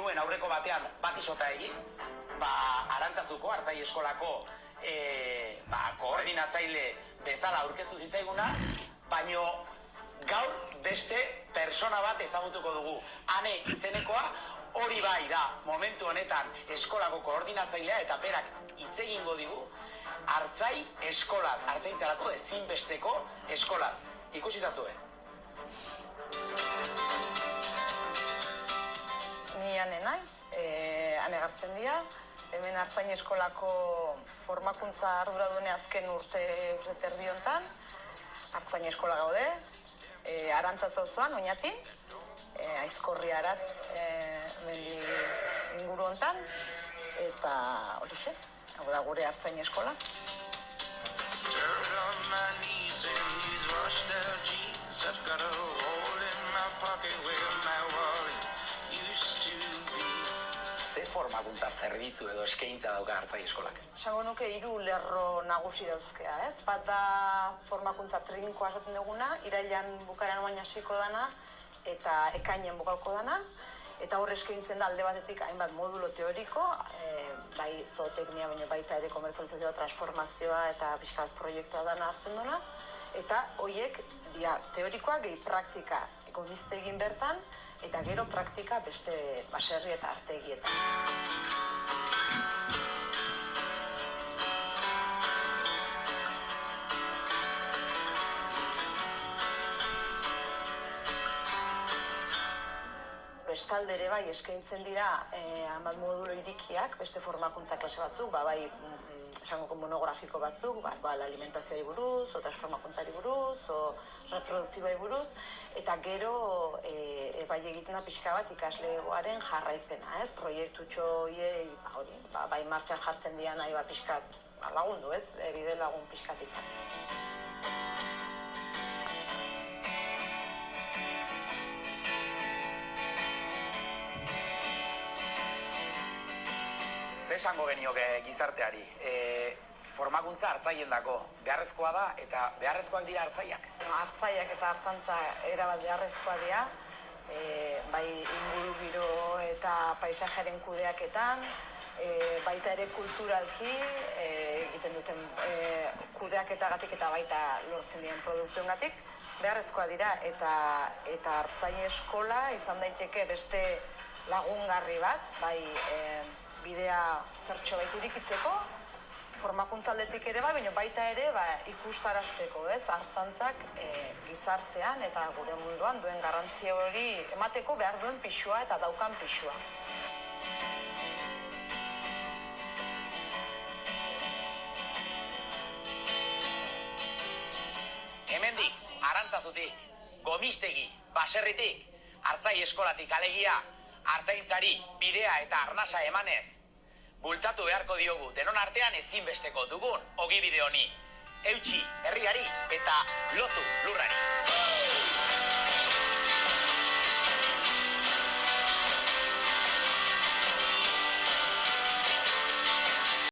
genuen aurreko batean bat isota egin, Arantzazuko, Artzai Eskolako koordinatzaile bezala aurkeztu zitzaiguna, baino gaur beste persona bat ezagutuko dugu. Ane izenekoa, hori bai da momentu honetan eskolako koordinatzailea eta berak hitz egingo digu Artzai Eskolaz, Artzaintzarako ezinbesteko eskolaz. Ikusi zazue. Ni Ane naiz, Ane Gartzendia, hemen Artzain Eskolako formakuntza arduradune azken urte terdi hontan. Artzain Eskola gaude, Arantzaz auzoan, Oñati, Aizkorri Aratz mendi inguru hontan, eta horixe, hau da gure Artzain Eskola. Ze formakuntza zerbitzu edo eskaintza dauka Artzai Eskolak? Esango nuke 3 lerro nagusi dauzkea, ez? Bat da formakuntza trinkoa esaten duguna, irailean bukaeran baina hasiko dana eta ekainean bukauko dana, eta hor eskaintzen da alde batetik hainbat modulo teoriko, bai zooteknia baina baita ere komerzializazioa, transformazioa eta pixkat proiektua dana hartzen duna, eta horiek teorikoa gehi praktika gomizte egin bertan, eta gero praktika beste baserri eta artegietan. Bestalde ere bai eskaintzen dira hainbat modulo irikiak, beste formakuntza klase batzuk, bai esango monografiko batzuk, alimentazioari buruz, o transformakuntzari buruz, o reproduktibai buruz, eta gero bai egiten da pixka bat ikaslegoaren jarraipena, ez? Proiektutxo hiei, bai martxan jartzen dian nahi pixkat lagundu, ez? Bide lagun pixkat izan. Ze esango genioke gizarteari? Formakuntza hartzaiendako beharrezkoa da eta beharrezkoak dira hartzaiak? Hartzaiak eta hartzantza erabat beharrezkoa dira, bai ingurugiro eta paisajaren kudeaketan, baita ere kulturalki egiten duten kudeaketagatik eta baita lortzen diren produktuengatik beharrezkoa dira, eta Artzain Eskola izan daiteke beste lagungarri bat, bai bidea zertxo bait irikitzeko, formakuntzaldetik ere bai, baina baita ere ikustarazteko, ez? Artzantzak gizartean eta gure munduan duen garrantzia hori emateko behar duen pixua eta daukan pixua. Hemendik, Arantzazutik, Gomiztegi, baserritik, Artzai Eskolatik alegia, Artzaintzari bidea eta arnasa emanez, bultzatu beharko diogu denon artean ezinbesteko dugun ogibide honi. Eutsi herriari eta lotu lurrari.